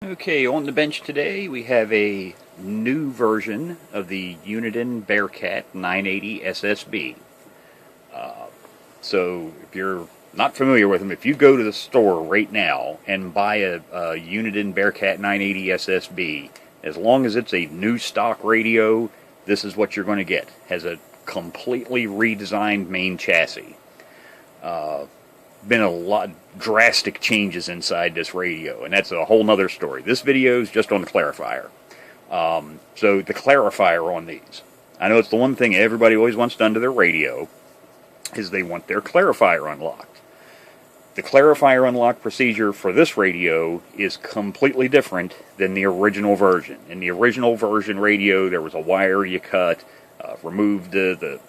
Okay, on the bench today we have a new version of the Uniden Bearcat 980 SSB. So if you're not familiar with them, if you go to the store right now and buy a Uniden Bearcat 980 SSB, as long as it's a new stock radio, this is what you're going to get. It has a completely redesigned main chassis. Been a lot drastic changes inside this radio, and that's a whole nother story. This video is just on the clarifier. So the clarifier on these, I know it's the one thing everybody always wants done to their radio, is they want their clarifier unlocked. The clarifier unlock procedure for this radio is completely different than the original version. In the original version radio, there was a wire you cut, removed the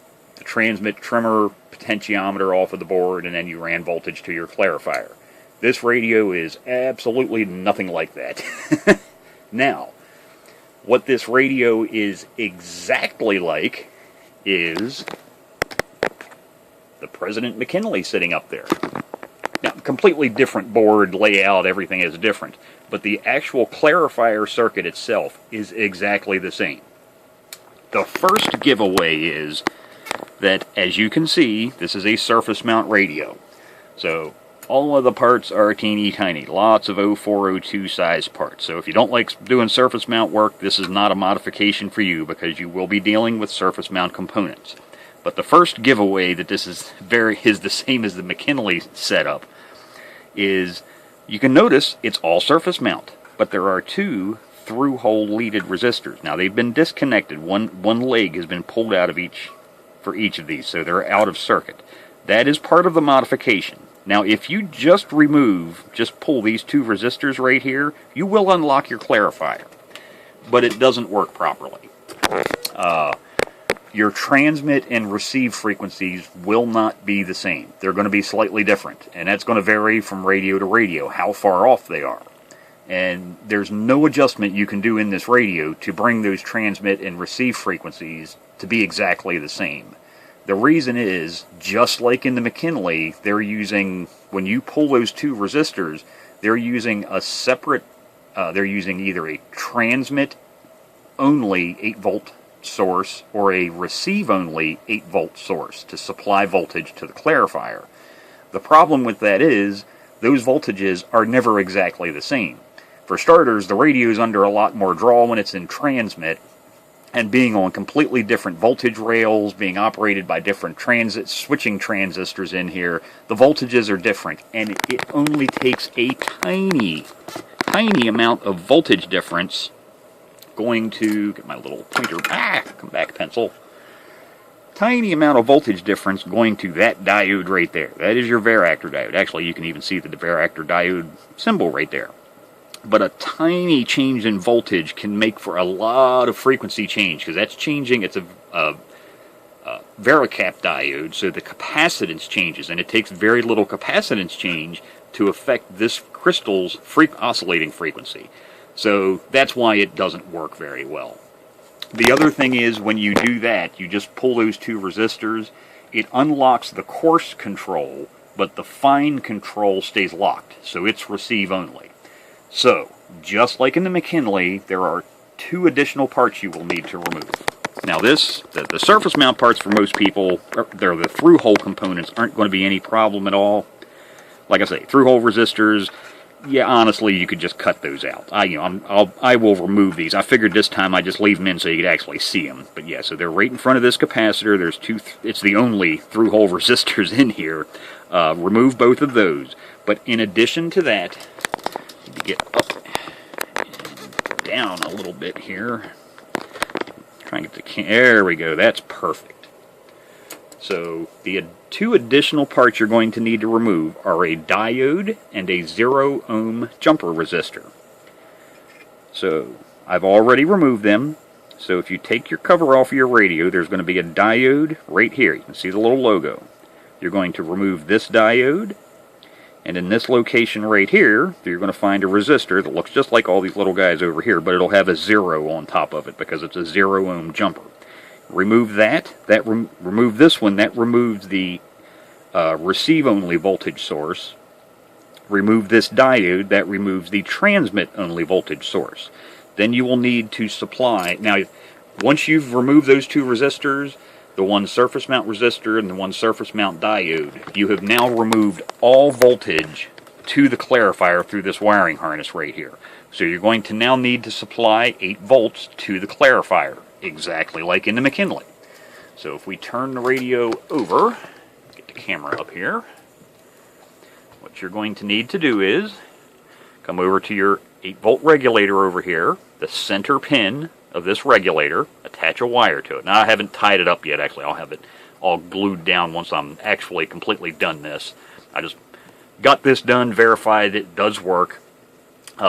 transmit trimmer potentiometer off of the board, and then you ran voltage to your clarifier. This radio is absolutely nothing like that. Now, what this radio is exactly like is the President McKinley sitting up there. Now, completely different board layout, everything is different, but the actual clarifier circuit itself is exactly the same. The first giveaway is that, as you can see, this is a surface mount radio. So all of the parts are teeny tiny, lots of 0402 size parts. So if you don't like doing surface mount work, this is not a modification for you, because you will be dealing with surface mount components. But the first giveaway that this is the same as the McKinley setup is, you can notice it's all surface mount, but there are two through-hole leaded resistors. Now they've been disconnected. One leg has been pulled out of for each of these, so they're out of circuit. That is part of the modification. Now if you just pull these two resistors right here, you will unlock your clarifier, but it doesn't work properly. Your transmit and receive frequencies will not be the same. They're going to be slightly different, and that's going to vary from radio to radio, how far off they are. And there's no adjustment you can do in this radio to bring those transmit and receive frequencies to be exactly the same. The reason is, just like in the McKinley, they're using, when you pull those two resistors, they're using a separate, they're using either a transmit only 8-volt source or a receive only 8-volt source to supply voltage to the clarifier. The problem with that is, those voltages are never exactly the same. For starters, the radio is under a lot more draw when it's in transmit, and being on completely different voltage rails, being operated by different switching transistors in here, the voltages are different, and it only takes a tiny amount of voltage difference going to, get my little pointer, come back pencil, tiny amount of voltage difference going to that diode right there. That is your varactor diode. Actually, you can even see the varactor diode symbol right there. But a tiny change in voltage can make for a lot of frequency change, because that's changing. It's a Bearcat diode, so the capacitance changes, and it takes very little capacitance change to affect this crystal's oscillating frequency. So that's why it doesn't work very well. The other thing is, when you do that, you just pull those two resistors, it unlocks the coarse control, but the fine control stays locked, so it's receive only. So, just like in the McKinley, there are two additional parts you will need to remove. Now the surface mount parts for most people, they're the through-hole components, aren't going to be any problem at all. Like I say, through-hole resistors, yeah, honestly, you could just cut those out. I will remove these. I figured this time I just leave them in so you could actually see them. But yeah, so they're right in front of this capacitor. There's it's the only through-hole resistors in here. Remove both of those. But in addition to that, to get up and down a little bit here. Try and get there we go. That's perfect. So the two additional parts you're going to need to remove are a diode and a 0 ohm jumper resistor. So I've already removed them. So if you take your cover off of your radio, there's going to be a diode right here. You can see the little logo. You're going to remove this diode, and in this location right here, you're going to find a resistor that looks just like all these little guys over here, but it'll have a 0 on top of it because it's a 0 ohm jumper. Remove that. Remove this one. That removes the receive-only voltage source. remove this diode, that removes the transmit-only voltage source. Then you will need to supply... Now, once you've removed those two resistors, the one surface mount resistor and the one surface mount diode, you have now removed all voltage to the clarifier through this wiring harness right here. So you're going to now need to supply 8 volts to the clarifier, exactly like in the McKinley. So if we turn the radio over, get the camera up here, what you're going to need to do is come over to your 8-volt regulator over here, the center pin of this regulator, attach a wire to it. Now, I haven't tied it up yet, actually. I'll have it all glued down once I'm actually completely done this. I just got this done, verified it does work.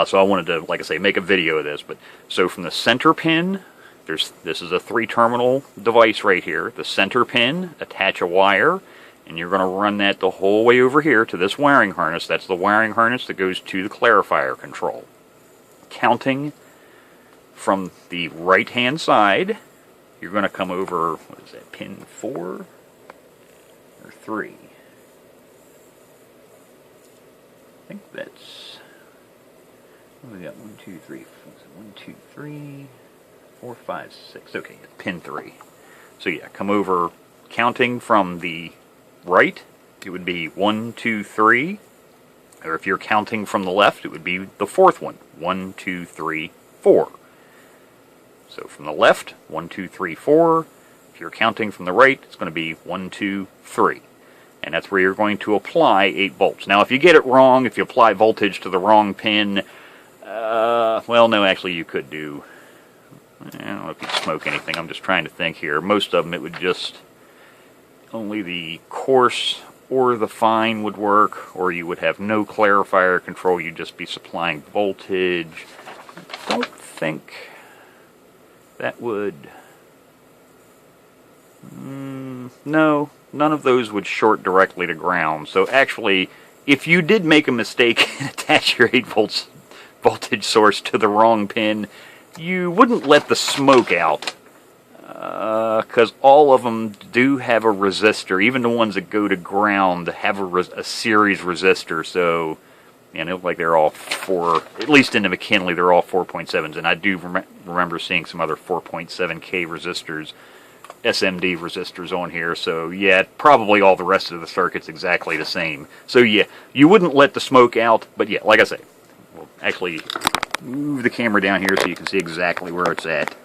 So I wanted to, like I say, make a video of this. But so from the center pin, this is a 3-terminal device right here. The center pin, attach a wire, and you're going to run that the whole way over here to this wiring harness. That's the wiring harness that goes to the clarifier control. Counting from the right-hand side, you're going to come over, what is that, pin 4 or 3? I think that's, we got 1, 2, 3, 1, 2, 3, 4, 5, 6. Okay, pin 3. So yeah, come over, counting from the right, it would be 1, 2, 3. Or if you're counting from the left, it would be the 4th one. 1, 2, 3, 4. So from the left, 1, 2, 3, 4. If you're counting from the right, it's going to be 1, 2, 3. And that's where you're going to apply 8 volts. Now, if you get it wrong, if you apply voltage to the wrong pin, well, no, actually you could do, I don't know if you'd smoke anything. I'm just trying to think here. Most of them, it would just, only the coarse or the fine would work, or you would have no clarifier control. You'd just be supplying voltage. I don't think that would... no, none of those would short directly to ground. So actually, if you did make a mistake and attach your 8 volts voltage source to the wrong pin, you wouldn't let the smoke out, because all of them do have a resistor. Even the ones that go to ground have a series resistor. So, you know, like they're all 4, at least in the McKinley, they're all 4.7s. And I do remember seeing some other 4.7K resistors, SMD resistors on here. So, yeah, probably all the rest of the circuit's exactly the same. So, yeah, you wouldn't let the smoke out. But, yeah, like I say, we'll actually move the camera down here so you can see exactly where it's at.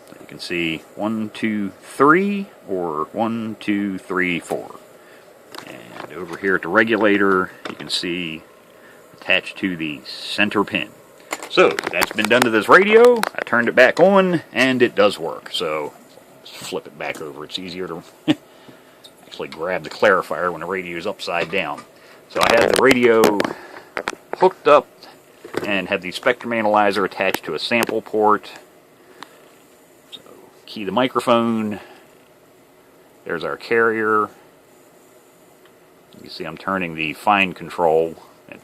So you can see 1, 2, 3, or 1, 2, 3, 4. And over here at the regulator, you can see attached to the center pin. So, that's been done to this radio. I turned it back on, and it does work. So, let's flip it back over. It's easier to actually grab the clarifier when the radio is upside down. So, I have the radio hooked up and have the spectrum analyzer attached to a sample port. So, key the microphone. There's our carrier. You see I'm turning the fine control.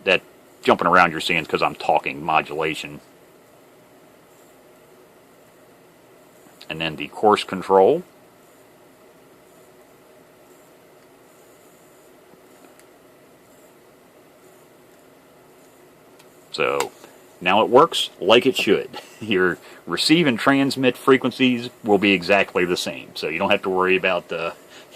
That jumping around you're seeing because I'm talking modulation. And then the coarse control. So now it works like it should. Your receive and transmit frequencies will be exactly the same. So you don't have to worry about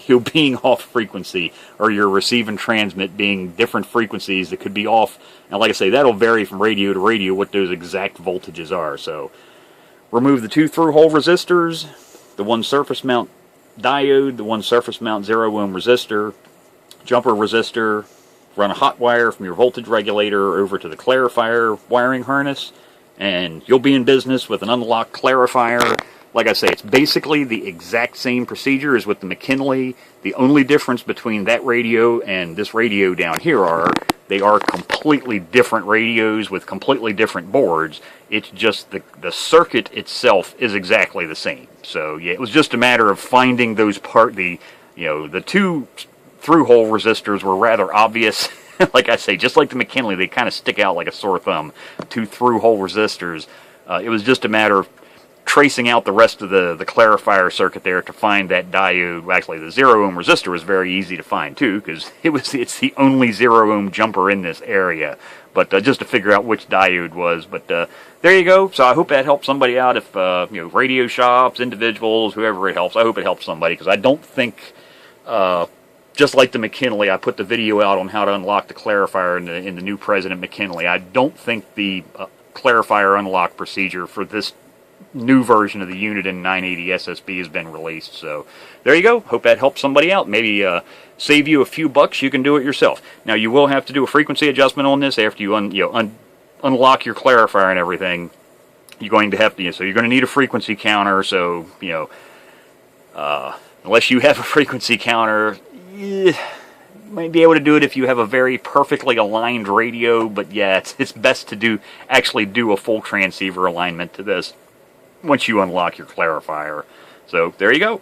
you being off frequency or your receive and transmit being different frequencies that could be off. And like I say, that'll vary from radio to radio what those exact voltages are. So remove the 2 through-hole resistors, the 1 surface mount diode, the 1 surface mount 0-ohm resistor, jumper resistor, run a hot wire from your voltage regulator over to the clarifier wiring harness, and you'll be in business with an unlocked clarifier. Like I say, it's basically the exact same procedure as with the McKinley. The only difference between that radio and this radio down here are they are completely different radios with completely different boards. It's just the circuit itself is exactly the same. So yeah, it was just a matter of finding those the 2 through-hole resistors were rather obvious. Like I say, just like the McKinley, they kind of stick out like a sore thumb. 2 through-hole resistors. It was just a matter of tracing out the rest of the clarifier circuit there to find that diode. Actually, the 0 ohm resistor was very easy to find too, because it's the only 0 ohm jumper in this area. But just to figure out which diode was. But there you go. So I hope that helps somebody out. If you know, radio shops, individuals, whoever it helps, I hope it helps somebody, because I don't think, just like the McKinley, I put the video out on how to unlock the clarifier in the new President McKinley. I don't think the clarifier unlock procedure for this new version of the Uniden 980 SSB has been released. So there you go. Hope that helps somebody out. Maybe save you a few bucks. You can do it yourself. Now you will have to do a frequency adjustment on this after you unlock your clarifier and everything. You're going to have to, so you're going to need a frequency counter. So unless you have a frequency counter, you might be able to do it if you have a very perfectly aligned radio. But yeah, it's best to actually do a full transceiver alignment to this once you unlock your clarifier. So there you go.